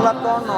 sholat kono.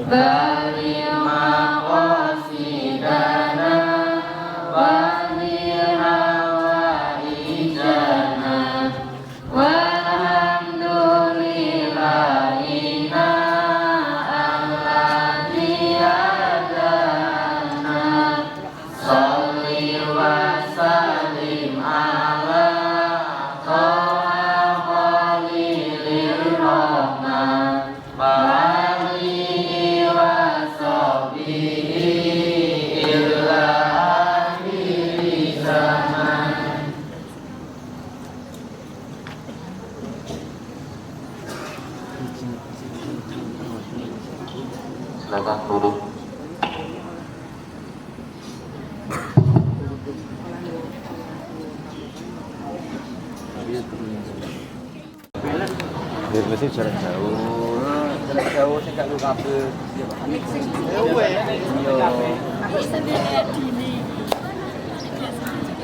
Bali maqasidana wali hawaijana walhamdulillahina alladzi hadana sholli wa sallim ala toha khalilur rahman wa alihi wa sahbihi illa akhir zaman. Silakan duduk. Biar masih jarak jauh. Jarak jauh sing gak lu kabeh.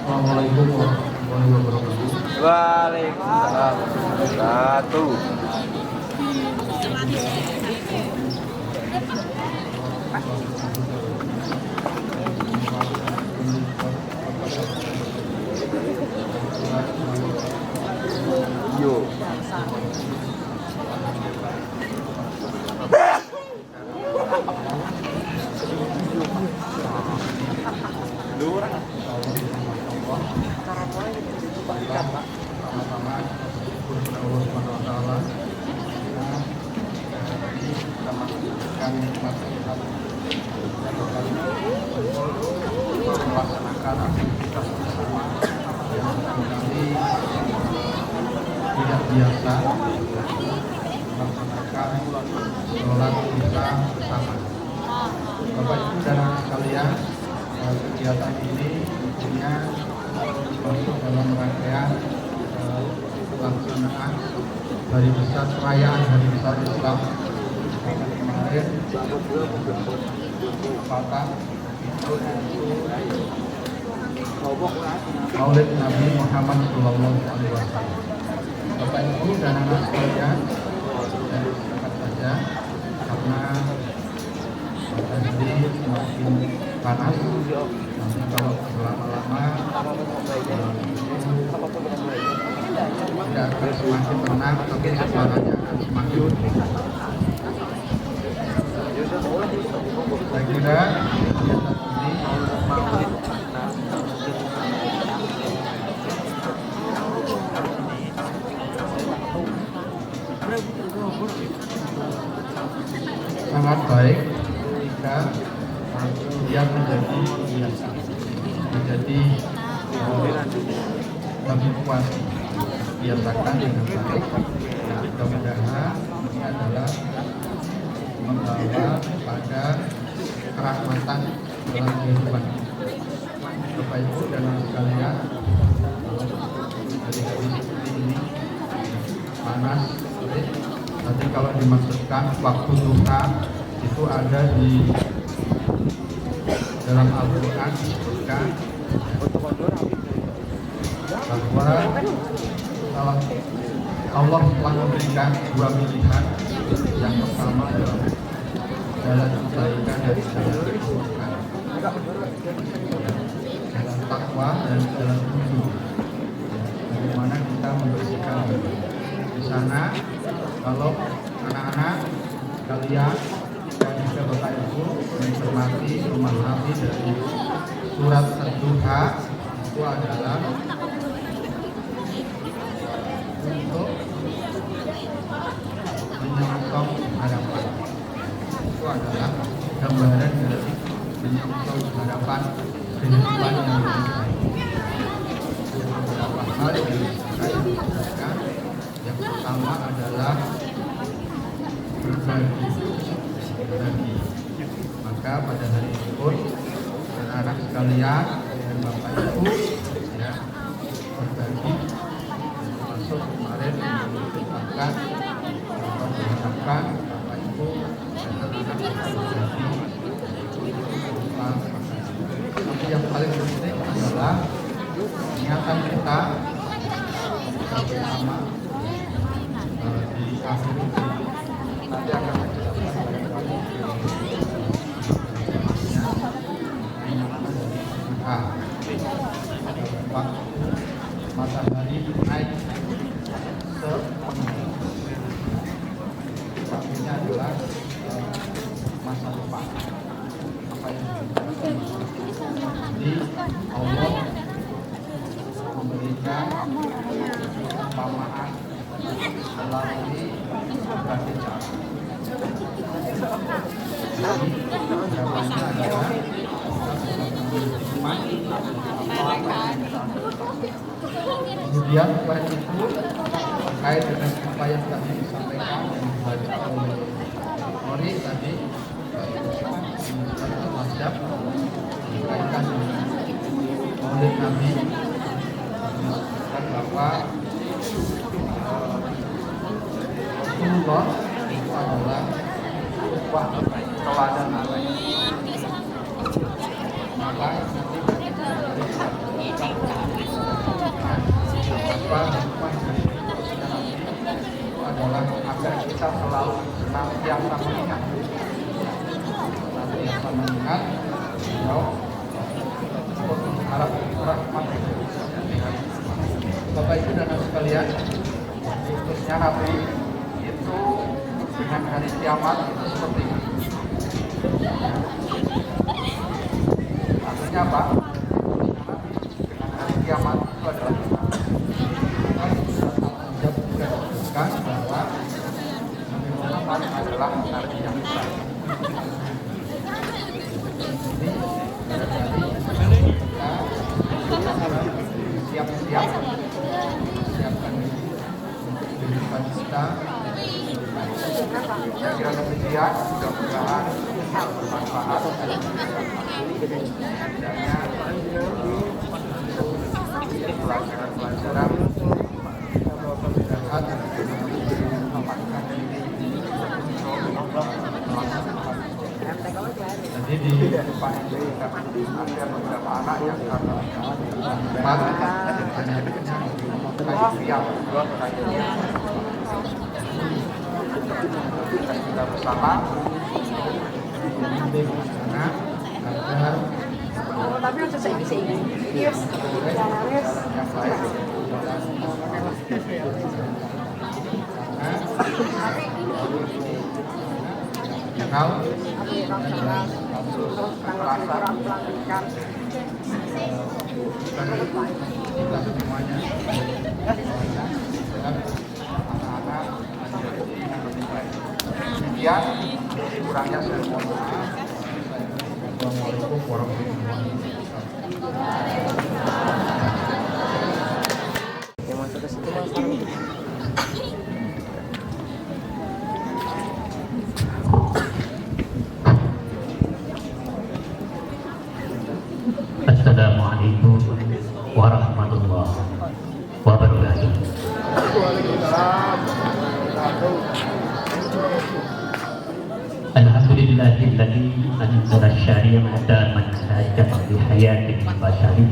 Assalamualaikum warahmatullahi wabarakatuh. Waalaikumsalam warahmatullahi wabarakatuh. Yo. Melaksanakan aktivitas bersama yang barangkali tidak biasa, melaksanakan sholat isya bersama. Bapak Ibu dan anak sekalian, kegiatan ini tentunya masuk dalam rangkaian pelaksanaan hari besar perayaan hari besar Islam kemarin Fatah Maulid Nabi Muhammad Sallallahu Alaihi Wasallam. Bapak Ibu dan anak sekalian, saya silakan saja karena matahari semakin panas. Nanti kalau berlama-lama tidak akan semakin tenang, tapi suaranya akan semakin meningkat. Saya kira kegiatan ini sangat baik jika dia menjadi kebiasaan, menjadi habituasi, biasakan dengan baik. Nah, mudah-mudahan ini adalah membawa pada kerahmatan dalam kehidupan. Bapak Ibu dan anak sekalian, hari-hari seperti ini panas, terik. Nanti kalau dimaksudkan waktu duha itu ada di dalam Al-Quran disebutkan bahwa Allah telah memberikan dua pilihan. Yang pertama adalah jalan kebaikan dan jalan keburukan, jalan takwa dan jalan menuju. Bagaimana kita membersihkan diri di sana. Kalau anak-anak kalian dan juga Bapak Ibu mencermati, memahami dari surat Ad-Duha itu adalah untuk menyongsong harapan. Itu adalah gambaran dari menyongsong harapan kehidupan yang lebih baik. Beberapa hal yang saya sampaikan. Yang pertama adalah berbagi. Maka pada hari ini pun anak-anak sekalian dan Bapak Ibu ya berbagi, termasuk kemarin mengucapkan atau diharapkan Bapak Ibu dan anak-anak berbagi. Tapi yang paling penting adalah niatan kita bersama di akhir nanti akan dijelaskan oleh kami. Pak, matahari naik sepenuhnya. Artinya adalah masa depan. Apa yang jadi Allah memberikan keutamaan melalui berbagai cara. Jadi jawabannya adalah kemudian selain itu terkait dengan apa yang tadi disampaikan yang dibaca oleh Ori tadi wajib dikaitkan dengan Maulid Nabi dan bahwa Rasulullah itu adalah sebuah teladan Allah. Maka itu adalah agar kita selalu senantiasa mengingat harap rahmat Bapak Ibu dan Saudara sekalian, khususnya Nabi itu dengan hari kiamat itu seperti ini. Artinya apa? Dengan hari kiamat itu adalah bahwa Nabi Muhammad adalah nabi yang besar. Jadi kita siapkan kehidupan kita. Saya kira demikian, mudah-mudahan bermanfaat. Pelajaran-pelajaran jadi di depan itu ada beberapa anak yang karena kita bersama agar tapi untuk saya ini yes yang baik kita semuanya anak-anak demikian kurangnya saya mohon maaf. Assalamualaikum warahmatullahi Assalamualaikum warahmatullahi wabarakatuh. Alhamdulillahilladzi anzala syari'ata manhajan li hayatil bashari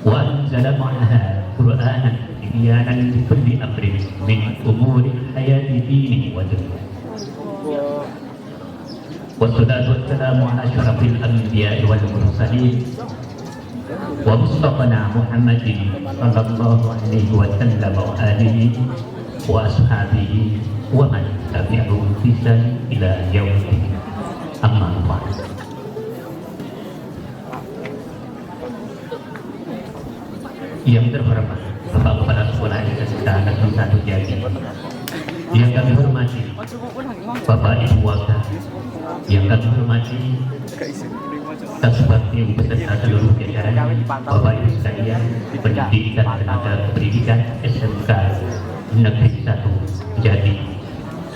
wa anzala ma'aha qur'anan tibyanan li kulli amrin min umuri hayati dini wa dunya. Wassalatu wassalamu ala asyrafil anbiya'i wal mursalin wa mustafana Muhammadin sallallahu alaihi wa sallam wa alihi wa ashabihi wa man tabi'ahum bi ihsan ila yaumil amma ba'd. Yang terhormat Bapak Kepala Sekolah SMK Negeri 1 Jati, yang kami hormati Bapak Ibu Wakil, yang kami hormati Kasubagti beserta seluruh jajaran Bapak Ibu sekalian, pendidik dan tenaga pendidikan SMK Negeri 1 Jati,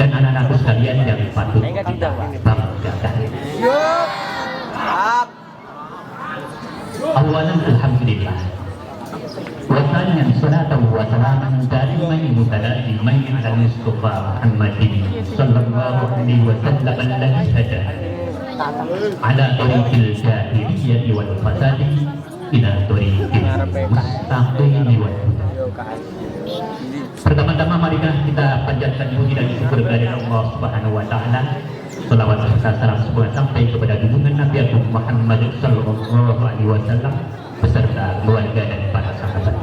dan anak-anakku sekalian yang patut kita banggakan. Awalan alhamdulillah, wa thaniyan salatan wa salaman daiman mutalaziman ala Mustafa Muhammadin sallallahu alaihi wa sallam alladhi hada ala tariqil jahiliyyah wal fasadi ila tariqil mustaqim wal huda. Pertama-tama marilah kita panjatkan puji dan syukur kepada Allah Subhanahu wa taala. Selawat serta salam semoga sampai kepada junjungan Nabi Agung Muhammad sallallahu alaihi wasallam beserta keluarga dan para sahabat.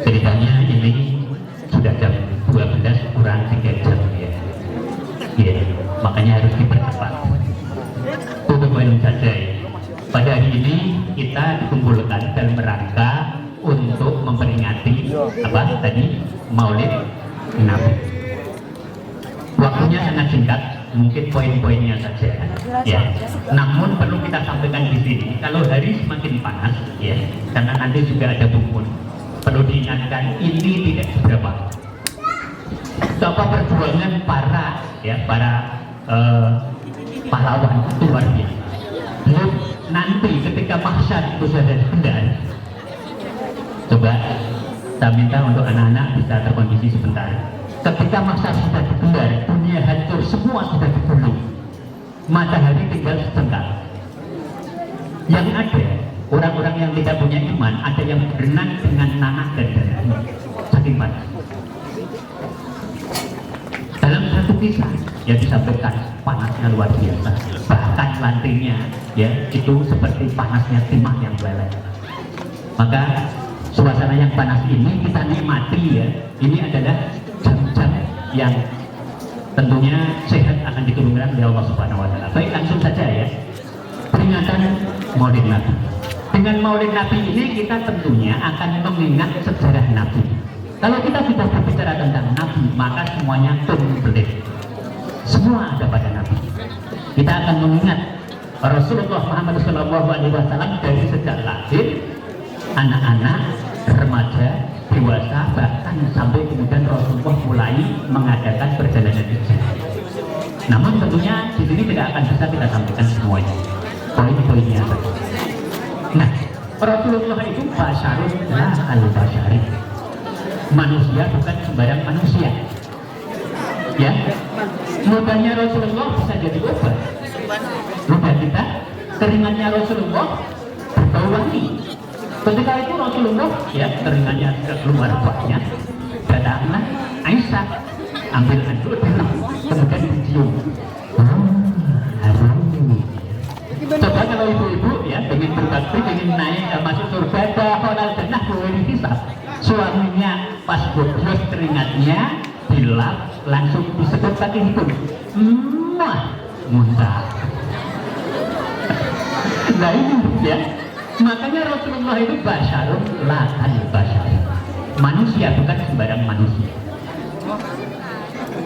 Ceritanya ini sudah jam 12 kurang 3 jam ya. Ya, makanya harus dipercepat. Untuk poin saja. Pada hari ini kita dikumpulkan dalam rangka untuk memperingati apa tadi Maulid Nabi. Waktunya sangat singkat, mungkin poin-poinnya saja ya. Namun perlu kita sampaikan di sini, kalau hari semakin panas ya, karena nanti juga ada bumun, perlu diingatkan ini tidak seberapa. Betapa perjuangan para pahlawan itu luar biasa. Belum nanti ketika mahsyar itu sudah benar. Coba saya minta untuk anak-anak bisa terkondisi sebentar. Ketika masa sudah digelar, dunia hancur, semua sudah digulung, matahari tinggal sejengkal. Yang ada, orang-orang yang tidak punya iman, ada yang berenang dengan nanah dan darah. Saking panas. Dalam satu kisah yang disampaikan, panasnya luar biasa. Bahkan lantainya ya itu seperti panasnya timah yang meleleh. Maka suasana yang panas ini kita nikmati ya. Ini adalah jam-jam yang tentunya sehat akan diturunkan oleh Allah Subhanahu wa taala. Baik, langsung saja ya. Peringatan Maulid Nabi. Dengan Maulid Nabi ini kita tentunya akan mengingat sejarah Nabi. Kalau kita sudah berbicara tentang Nabi, maka semuanya komplit. Semua ada pada Nabi. Kita akan mengingat Rasulullah Muhammad SAW dari sejak lahir, anak-anak, remaja, dewasa, bahkan sampai kemudian Rasulullah mulai mengadakan perjalanan hijrah. Namun tentunya di sini tidak akan bisa kita sampaikan semuanya, poin-poinnya saja. Nah, Rasulullah itu basyarun la al-basyari, manusia bukan sembarang manusia. Ya, ludahnya Rasulullah bisa jadi obat. Ludah kita, keringatnya Rasulullah berbau wangi. Ketika itu Rasulullah ya keringatnya keluar banyak, datanglah Aisyah ambil handuk kemudian dicium. Harum. Coba kalau ibu-ibu ya pengen berbakti, pengen naik masuk surga, dahonal jannah boleh dihisab. Suaminya pas boblos keringatnya dilap langsung disebut kaki hitung. Muntah. Nah ini ya. Makanya Rasulullah itu basyarun la al-basyari, manusia bukan sembarang manusia.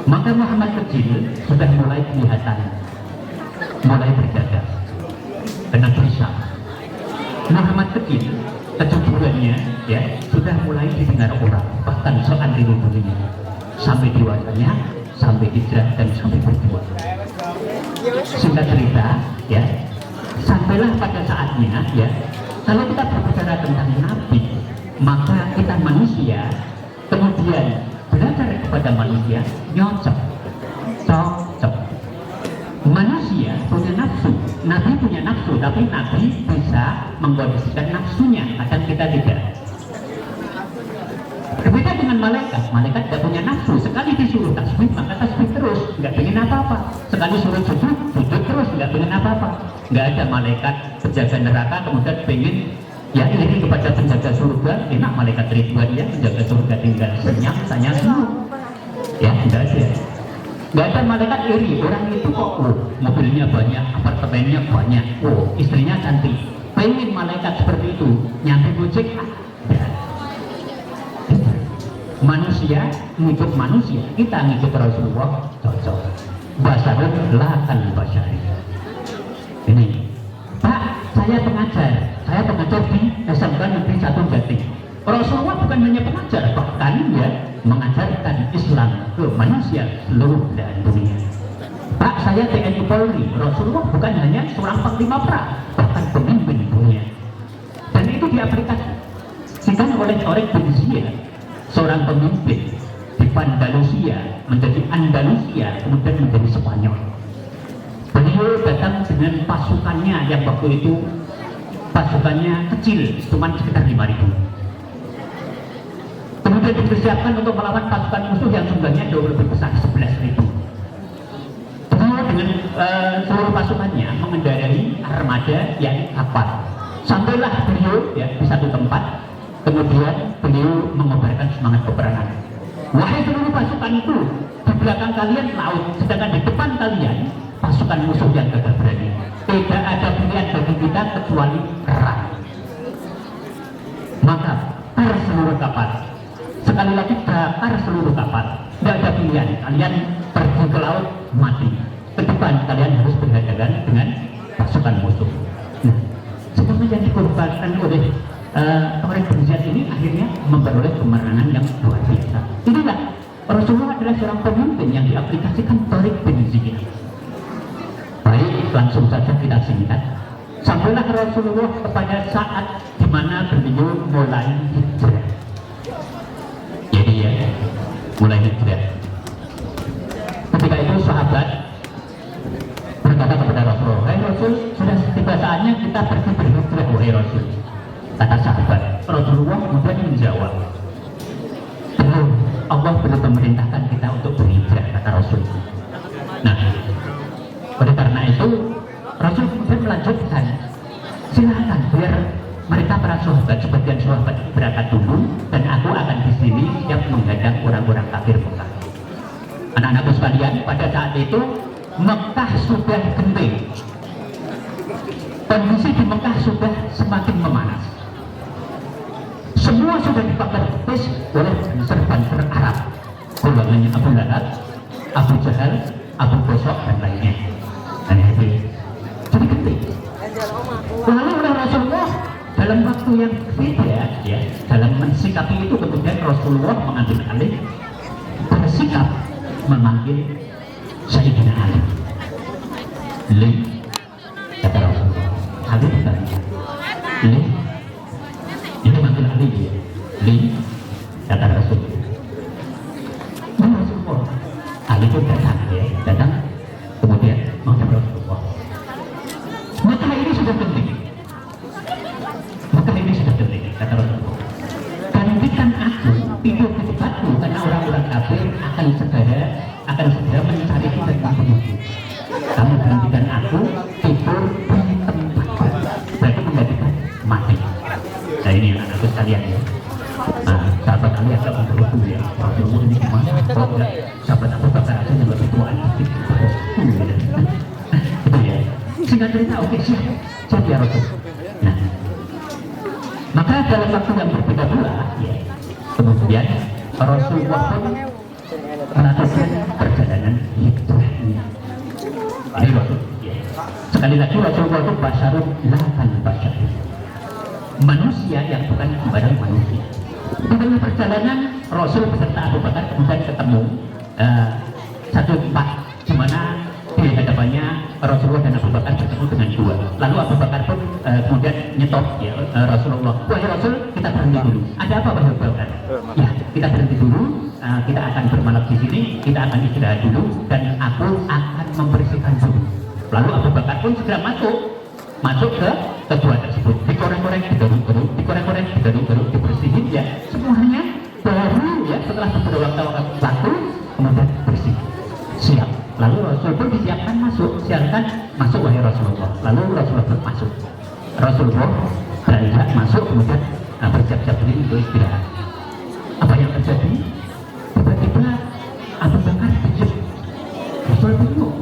Maka Muhammad kecil sudah mulai kelihatan, mulai bergagas dengan berusaha. Muhammad kecil kejujurannya ya sudah mulai didengar orang, bahkan seantero dunia, sampai dewasanya, sampai hijrah dan sampai berjuang. Singkat cerita ya, sampailah pada saatnya ya. Kalau kita berbicara tentang Nabi, maka kita manusia kemudian belajar kepada manusia cocok. Manusia punya nafsu, Nabi punya nafsu, tapi Nabi bisa mengkondisikan nafsunya, kadang kita tidak. Berbeda dengan malaikat, malaikat tidak punya nafsu, sekali disuruh tasbih maka tasbih terus, nggak pengen apa-apa. Sekali suruh sujud, sujud terus, nggak pengen apa-apa. Nggak ada malaikat penjaga neraka kemudian pengen ya iri kepada penjaga surga. Enak malaikat Ridwan ya, penjaga surga tinggal senyap, tanya semua. Ya nggak ada. Nggak ada malaikat iri, orang itu kok mobilnya banyak, apartemennya banyak, istrinya cantik. Pengen malaikat seperti itu, nyampe gojek manusia ngikut manusia, kita ngikut Rasulullah cocok. Basyarun la al-basyari. Ini Pak, saya pengajar di SMK Negeri 1 Jatim. Rasulullah bukan hanya pengajar, bahkan ya mengajarkan Islam ke manusia seluruh belahan dunia. Pak, saya TNI Polri. Rasulullah bukan hanya seorang panglima perang, bahkan pemimpin dunia. Dan itu diaplikasikan oleh orang Tunisia, seorang pemimpin di Andalusia menjadi Andalusia, kemudian menjadi Spanyol. Beliau datang dengan pasukannya yang waktu itu pasukannya kecil, cuma sekitar 5.000. kemudian dipersiapkan untuk melawan pasukan musuh yang jumlahnya jauh lebih besar, 11.000. Beliau dengan seluruh pasukannya mengendarai armada yang kapal. Sampailah beliau ya di satu tempat, kemudian beliau mengobarkan semangat peperangan. Wahai seluruh pasukanku, di belakang kalian laut, sedangkan di depan kalian pasukan musuh yang gagah berani. Tidak ada pilihan bagi kita kecuali perang. Maka bakar seluruh kapal. Sekali lagi bakar seluruh kapal. Tidak ada pilihan. Kalian pergi ke laut mati. Ke depan kalian harus berhadapan dengan pasukan musuh. Nah, sebenarnya yang dikorbankan oleh orang berjihad ini akhirnya memperoleh kemenangan yang luar biasa. Inilah Rasulullah adalah seorang pemimpin yang diaplikasikan Tariq bin Ziyad. Baik, langsung saja kita singkat. Sampailah Rasulullah kepada saat di mana beliau mulai hijrah. Jadi ya, mulai hijrah. Ketika itu sahabat berkata kepada Rasulullah, "Hai Rasul, sudah tiba saatnya kita pergi berhijrah, wahai Rasul." Kata sahabat, Rasulullah kemudian menjawab, "Belum, Allah belum memerintahkan kita untuk berhijrah," kata Rasul. Nah, oleh karena itu Rasul kemudian melanjutkan, "Silakan biar mereka para sahabat, sebagian sahabat berangkat dulu, dan aku akan di sini siap menghadang orang-orang kafir Mekah." Anak-anakku sekalian, pada saat itu Mekah sudah genting. Kondisi di Mekah sudah semakin memanas. Semua sudah dibakar habis oleh banser-banser Arab, golongannya Abu Lahab, Abu Jahal, Abu Bosok dan lainnya. Dan itu jadi genting. Lalu oleh Rasulullah dalam waktu yang berbeda, ya, dalam mensikapi itu kemudian Rasulullah mengambil alih, bersikap memanggil Sayyidina Ali. "Li," kata Rasulullah. Ali bertanya, "Li?" Ini manggil Ali ya. "Li," kata Rasulullah. "Ya Rasulullah." Ali pun datang ya, datang kemudian menghadap Rasulullah. Maka ini sudah penting. Maka ini sudah penting, kata Rasulullah. "Gantikan aku tidur di tempatku, karena orang-orang kafir akan segera mencari dan membunuhku. Kamu gantikan aku tidur di tempatku." Berarti menggantikan mati. Nah ini anak-anakku sekalian ya. Nah, sahabat Ali agak memperlukan ya. Rasulullah ini gimana? Kalau enggak, sahabat Abu Bakar aja yang lebih tua sedikit. Gitu ya. Singkat cerita, oke siap ya Rasul. Nah, maka dalam waktu yang berbeda pula, ya, kemudian Rasulullah pun melakukan perjalanan hijrahnya. Ini Rasul. Ya. Sekali lagi Rasulullah itu basyarun lakan basyar. Manusia yang bukan sembarang manusia. Di tengah perjalanan Rasul beserta Abu Bakar kemudian ketemu satu tempat di mana di hadapannya Rasulullah dan Abu Bakar bertemu dengan dua. Lalu Abu Bakar pun kemudian nyetop ya, Rasulullah, "Wahai Rasul, kita berhenti dulu. Ada apa wahai Abu Bakar?" "Ya, kita berhenti dulu. Kita akan bermalam di sini. Kita akan istirahat dulu dan aku akan membersihkan dulu." Lalu Abu Bakar pun segera masuk ke gua tersebut, dikorek-korek, digaruk-garuk, dikorek-korek, digaruk-garuk, dibersihin ya, semuanya baru ya setelah beberapa waktu kemudian bersih, siap. Lalu Rasul pun disiapkan masuk, silakan masuk wahai Rasulullah. Lalu Rasulullah pun masuk. Rasulullah beranjak masuk kemudian bersiap-siap diri untuk istirahat. Apa yang terjadi? Tiba-tiba Abu Bakar kejut. Rasul bingung.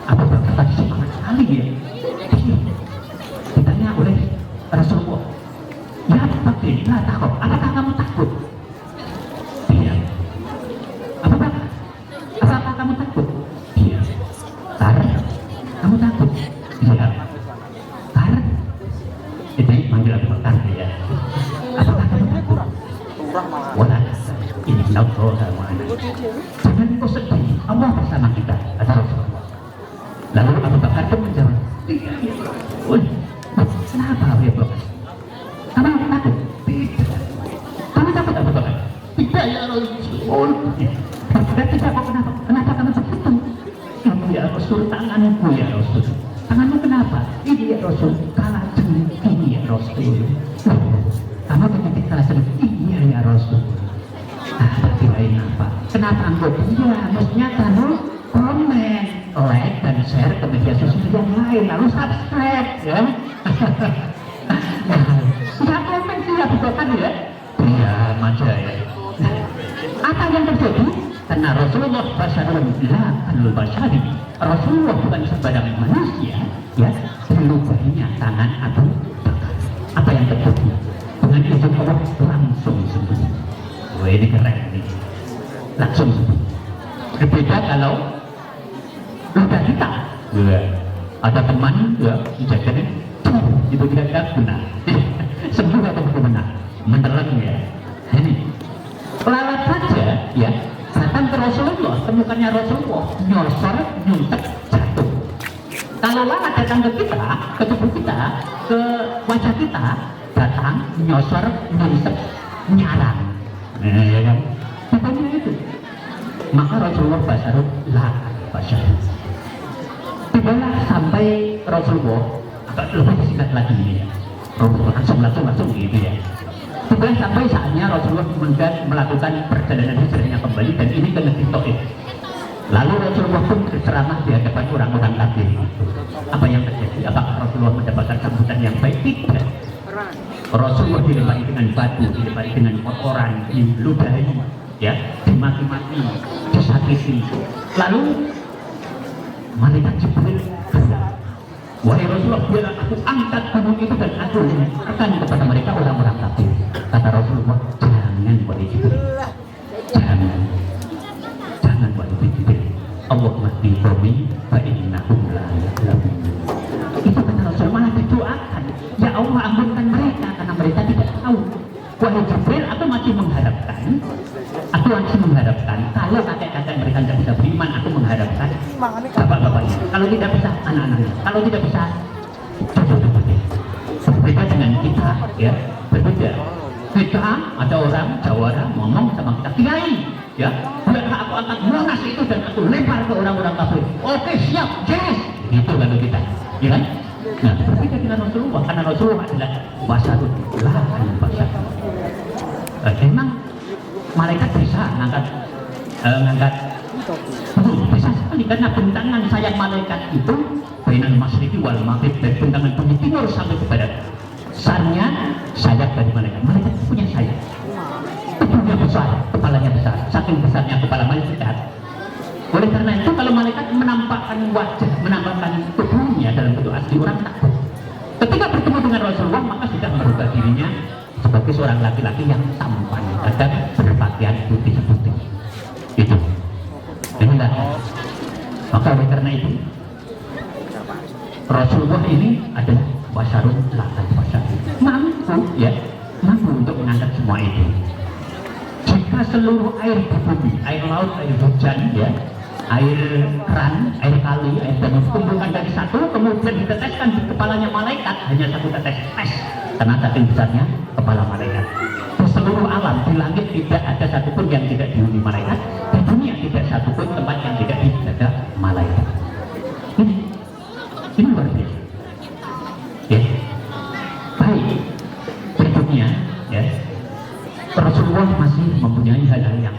Abu Bakar tadi semangat sekali ya. Ditanya oleh Rasulullah, "Ya Abu Bakar, la takut. Apakah kamu takut?" "Iya." "Abu Bakar, apakah kamu takut?" "Iya." "Karena kamu takut?" "Iya." "Karena," jadi manggil Abu Bakar ya. "Apakah kamu takut?" "Wala inna Allaha ma'ana." "Jangan kau sedih, Allah bersama kita," kata Rasulullah. Lalu Abu Bakar pun menjawab, "Iya." "Kenapa Abu Bakar? Kamu takut?" "Tidak." "Kamu takut Abu Bakar?" "Tidak ya Rasul." "Tidak kok, kenapa? Kenapa kamu begitu?" "Ini ya Rasul, tanganku ya Rasul." "Tanganmu kenapa?" "Ini ya Rasul, kalah jengking ya Rasul." "Kamu begitu kalah jengking?" "Iya ya Rasul." Kirain apa? Kenapa engkau dia? Mestinya kamu komen, like, dan share ke media sosial yang lain, lalu subscribe, ya. Ya komen tidak bukan ya? Diam aja ya. Apa yang terjadi? Karena Rasulullah basyarun la kanul basyari. Rasulullah bukan sembarang manusia, ya. Berubahnya tangan atau tangan. Apa yang terjadi? Dengan izin Allah langsung sembuh. Wah, ini keren nih. Langsung sembuh. Berbeda kalau luka kita, ya. Ada teman, ya, dijadikan itu tidak benar. Sembuh atau benar? Menerang ya. Ini lalat saja, ya. Datang ke Rasulullah, temukannya Rasulullah, nyosor, nyuntek, jatuh. Kalau lalat datang ke kita, ke tubuh kita, ke wajah kita, datang, nyosor, nyuntek, nyarang. Ya kan? Bukannya itu. Maka Rasulullah basyarun la basyarun. Tibalah sampai Rasulullah agak lebih singkat lagi ini ya. Rasulullah langsung gitu ya. Tiba sampai saatnya Rasulullah kemudian melakukan perjalanan hijrahnya kembali, dan ini ke negeri Taif. Lalu Rasulullah pun berceramah di hadapan orang-orang kafir. Apa yang terjadi? Apakah Rasulullah mendapatkan sambutan yang baik? Tidak. Rasulullah dilempari dengan batu, dilempari dengan kotoran, diludahi, ya, dimaki-maki, disakiti. Lalu malaikat Jibril, wahai Rasulullah, biarlah aku angkat gunung itu dan aku akan kepada mereka orang-orang kafir. Kata Rasulullah, jangan wahai Jibril, jangan wahai Jibril. Allah mati bumi, fa'innahum la ya'lamun. Itu kata Rasulullah, malah didoakan, ya Allah ampunkan mereka karena mereka tidak tahu. Wahai Jibril, aku masih mengharapkan kalau kakek-kakek mereka tidak bisa beriman, aku mengharapkan bapak-bapaknya, kalau tidak bisa anak-anaknya, kalau tidak bisa cucu-cucunya. Berbeda dengan kita, ya, berbeda. Kita ada orang Jawara ngomong sama kita, Kiai, ya, biarlah aku angkat Monas itu dan aku lempar ke orang-orang kafir. Oke, siap, yes. Itu kalau kita, ya kan? Nah, berbeda dengan Rasulullah, karena Rasulullah adalah basyarun la kanul basyari. Memang malaikat bisa ngangkat bisa sekali, karena bentangan sayap malaikat itu bainal masyriqi wal maghrib, dari bentangan bumi timur sampai ke barat. Besarnya sayap dari malaikat. Malaikat punya sayap, tubuhnya besar, kepalanya besar, saking besarnya kepala malaikat. Oleh karena itu kalau malaikat menampakkan wajah, menampakkan tubuhnya dalam bentuk asli, orang takut. Ketika bertemu dengan Rasulullah, maka sudah merubah dirinya sebagai seorang laki-laki yang tampan dan berpakaian putih-putih. Itu. Inilah. Maka oleh karena itu Rasulullah ini adalah basyarun la kanul basyari. Mampu untuk mengangkat semua itu. Jika seluruh air di bumi, air laut, air hujan, ya, air keran, air kali, air danau dikumpulkan dari satu, kemudian diteteskan di kepalanya malaikat, hanya satu tetes tes, karena saking besarnya kepala malaikat. Di seluruh alam, di langit tidak ada satupun yang tidak dihuni malaikat, di dunia tidak satupun tempat yang tidak dijaga malaikat. Ini luar biasa. Ya. Baik. Berikutnya, ya, Rasulullah masih mempunyai hal-hal yang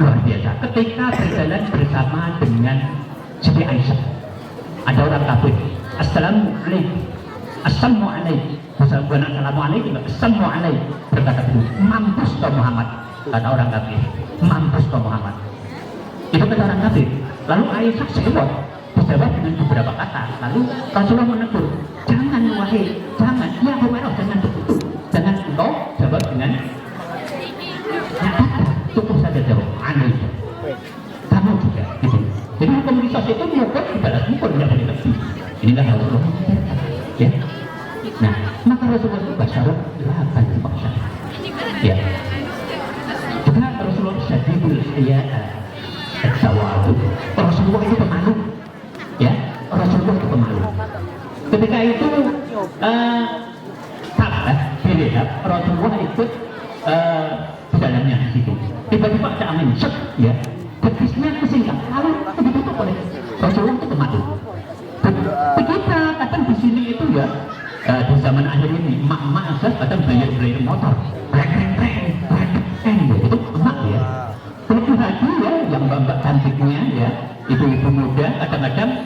luar biasa. Ketika berjalan bersama dengan Siti Aisyah, ada orang kafir, Assalamualaikum, Assalamualaikum, berkata dulu, mampus kau Muhammad. Kata orang kafir, mampus kau Muhammad. Itu kata orang kafir. Lalu Aisyah sewot, dijawab dengan beberapa kata. Lalu Rasulullah menegur, jangan wahai, jangan, ya Humairah, jangan begitu, jangan engkau jawab dengan cukup saja jawab, aneh. Kamu juga, gitu. Jadi hukum kisos itu mukul dibalas mukul, tidak boleh lebih. Inilah Rasulullah. Ya. Nah, maka Rasulullah itu basyarun la kanul basyari. Ya. Juga Rasulullah syadidul hiya'a at-tawadu. Rasulullah itu pemalu. Ya, Rasulullah itu pemalu. Ketika itu Rasulullah ikut di dalamnya di situ. Tiba-tiba ada angin, ya, betisnya kesingkat, lalu ditutup oleh Rasulullah itu pemalu. Kita kadang di sini itu ya, di zaman akhir ini, emak-emak kadang bayar motor, reng, itu ibu muda kadang-kadang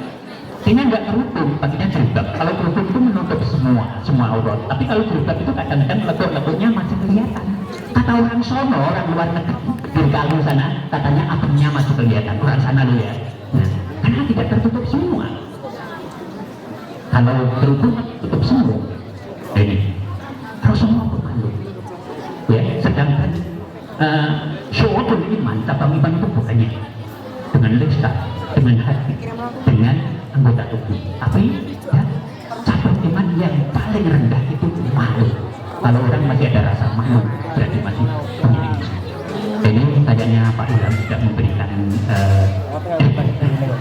ini nggak kerudung, pakainya jilbab. Kalau kerudung itu menutup semua aurat. Tapi kalau jilbab itu kadang-kadang lekuk-lekuknya masih kelihatan. Kata orang sono, orang luar negeri di Kalu sana, katanya abangnya masih kelihatan. Orang sana lo ya. Nah, karena tidak tertutup semua. Kalau kerudung tutup semua. Ini Rasulullah malu. Ya, sedangkan syu'urul iman, cabang iman itu bukannya dengan lisan, dengan hati, dengan anggota tubuh. Tapi ya, cabang iman yang paling rendah itu malu. Kalau orang masih ada rasa malu, berarti masih pemilik. Ini kayaknya Pak Ilham tidak memberikan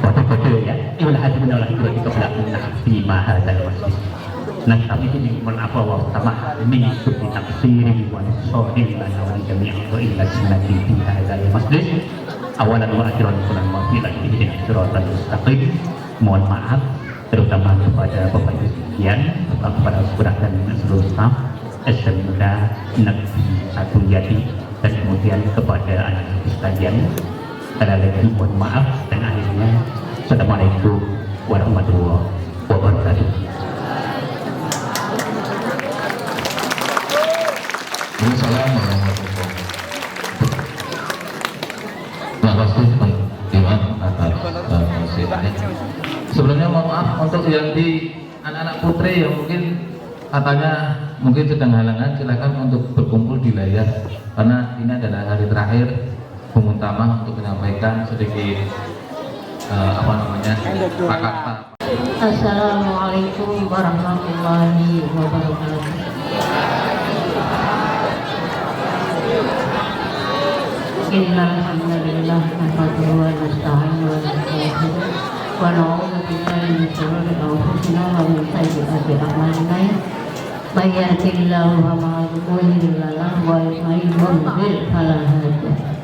kode-kode ya. Ilah hati menolak itu di kebelakang di mahadal masjid. Nah, kami ini menafa wa tamah min kulli tafsirin wa nusuhin lana wa jami'an wa illa sunnati fi hadzal masjid. Awalan wa akhiran kulan wa fi lagi di siratal mustaqim. Mohon maaf terutama kepada Bapak Ibu sekalian, kepada saudara dan seluruh staf SMK Negeri 1 Yati, dan kemudian kepada anak-anak sekalian. Sekali lagi mohon maaf dan akhirnya Assalamualaikum warahmatullahi wabarakatuh. Assalamualaikum warahmatullahi wabarakatuh. Terima kasih Pak Iwan atas nasihatnya. Sebelumnya mohon maaf untuk yang di anak-anak putri yang mungkin katanya mungkin sedang halangan, silakan untuk berkumpul di layar karena ini adalah hari terakhir Bung Utama untuk menyampaikan sedikit pakata. Assalamualaikum warahmatullahi wabarakatuh. Innal hamdalillah nahmaduhu wa nasta'inuhu wa nastaghfiruh wa na'udzu billahi min shururi anfusina wa min sayyiati a'malina. May yahdihillahu fala mudilla lahu wa may yudlil fala hadiya lahu.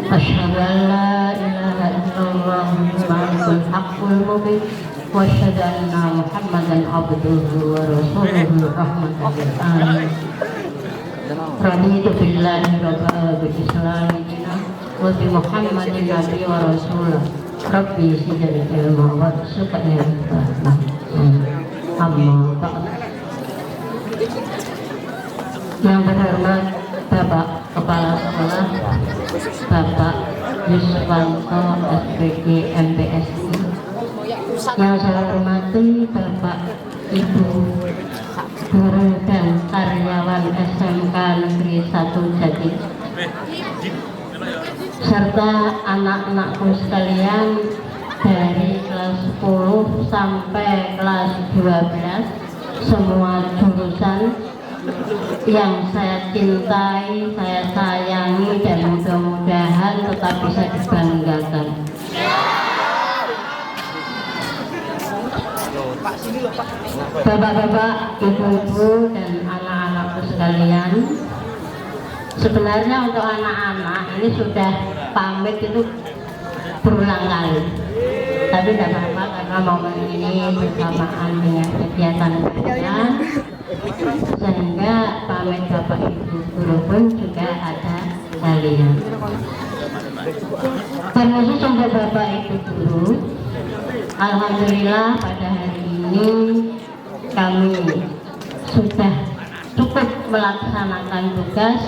Asyhadu an la ilaha illallah al haqqul mubin wa asyhadu anna Muhammadan abduhu wa rasuluhu rahmatan lil alamin. Raditu billahi rabba bil islam dinan wa bi Muhammadin nabi wa rasulah. Rabbi zidni ilma wa warzuqni fahma. Amma ba'd. Yang terhormat Bapak Kepala Sekolah Bapak Yuswanto SPG MPSI, yang saya hormati Bapak Ibu guru dan karyawan SMK Negeri 1 Jati, serta anak-anakku sekalian dari kelas 10 sampai kelas 12, semua jurusan yang saya cintai, saya sayangi, dan mudah-mudahan tetap bisa dibanggakan. Bapak-bapak, ibu-ibu, dan anak-anakku sekalian, sebenarnya untuk anak-anak ini sudah pamit itu berulang kali, tapi tidak apa-apa karena momen ini bersamaan dengan kegiatan kalian, sehingga pamit bapak ibu guru pun juga ada kalian. Terkhusus untuk bapak ibu guru, alhamdulillah pada hari ini kami sudah cukup melaksanakan tugas.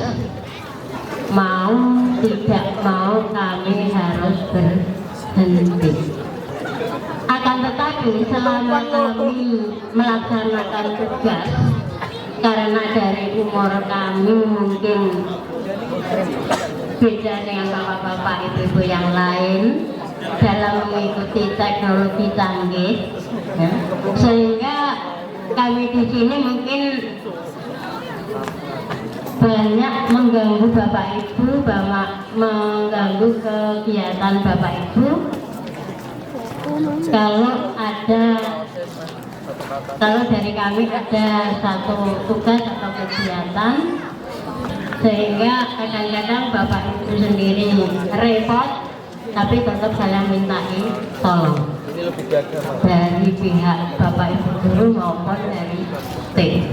Mau tidak mau kami harus berhenti. Akan tetapi selama kami melaksanakan tugas, karena dari umur kami mungkin beda dengan bapak-bapak ibu-ibu yang lain dalam mengikuti teknologi canggih, ya, sehingga kami di sini mungkin banyak mengganggu bapak ibu, mengganggu kegiatan bapak ibu. Kalau dari kami ada satu tugas atau kegiatan, sehingga kadang-kadang bapak ibu sendiri repot, tapi tetap saya mintai tolong dari pihak bapak ibu guru maupun dari tim.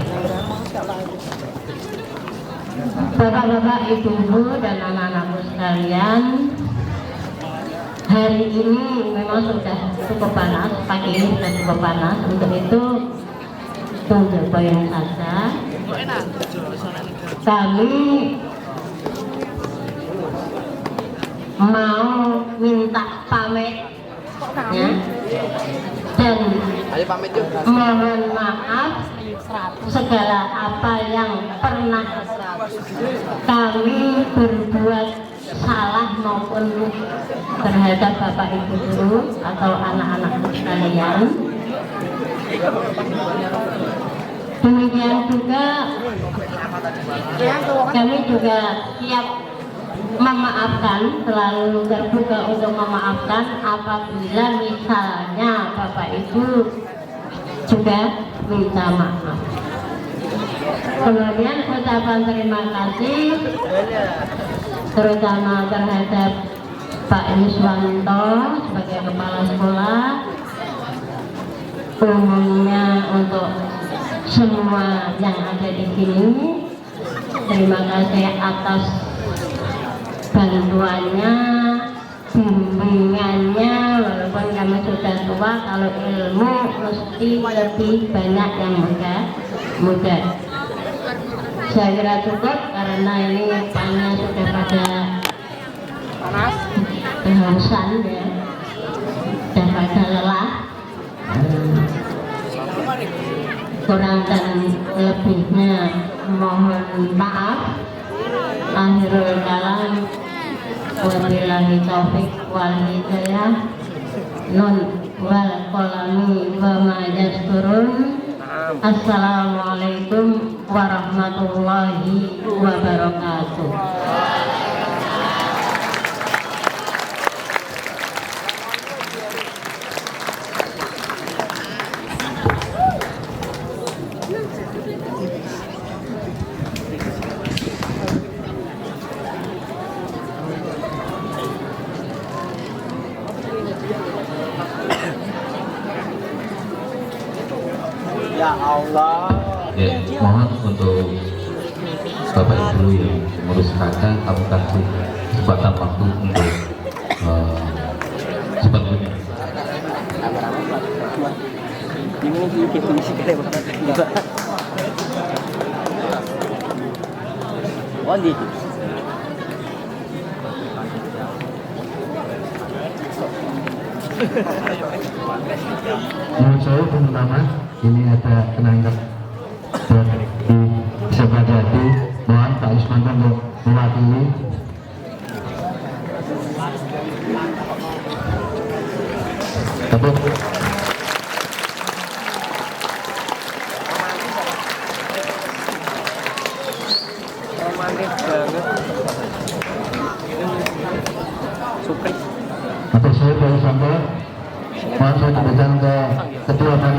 Bapak-bapak, ibu-ibu, dan anak-anakku sekalian, hari ini memang sudah cukup panas, pagi ini sudah cukup panas. Untuk itu tunggu poin saja. Kami mau minta pamit ya, dan Ayo pamit yuk. mohon maaf segala apa yang pernah kami berbuat salah maupun terhadap Bapak Ibu guru atau anak-anak sekalian. Demikian juga kami juga siap memaafkan, selalu terbuka untuk memaafkan apabila misalnya Bapak Ibu juga minta maaf. Kemudian ucapan terima kasih terutama terhadap Pak Yuswanto sebagai kepala sekolah, umumnya untuk semua yang ada di sini. Terima kasih atas bantuannya, bimbingannya, walaupun kami sudah tua, kalau ilmu mesti lebih banyak yang muda. Saya kira cukup karena ini panah sudah pada kehausan ya, sudah pada lelah. Kurang dan lebihnya mohon maaf. Akhirul kalam, wabillahi taufik wal hidayah. Nun wal qalami wa ma yasturun. Assalamualaikum warahmatullahi wabarakatuh. Ya Allah. Ya, mohon untuk Bapak Ibu yang mengurus kakak, kamu kasih kesempatan waktu untuk sepertinya. Ini sedikit isi kali Bapak. Oh, di. Menurut saya pertama ini ada kenangan dari Sepak Jati. Mohon Pak Yuswanto untuk mewakili. Tepuk. Romantis banget. Surprise. Untuk saya Pak Yuswanto, mohon saya diberikan ke Ketua Pak.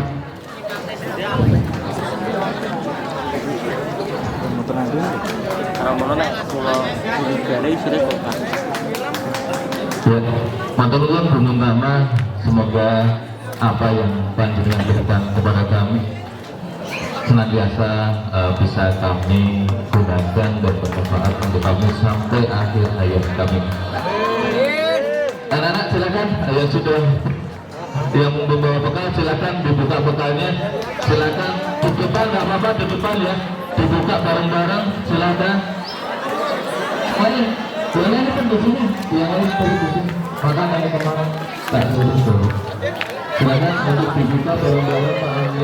Ya, matur nuwun Gunung Mama, semoga apa yang panjenengan berikan kepada kami senantiasa bisa kami gunakan dan bermanfaat untuk kami sampai akhir hayat kami. Anak-anak silakan, yang sudah yang membawa bekal silakan dibuka bekalnya, silakan di depan, nggak apa-apa di depan ya, dibuka bareng-bareng, silakan. Mari, boleh ini kan di sini, yang lain pergi di sini, maka kami kemarin tak lulus dulu. Silakan untuk dibuka bareng-bareng Pak.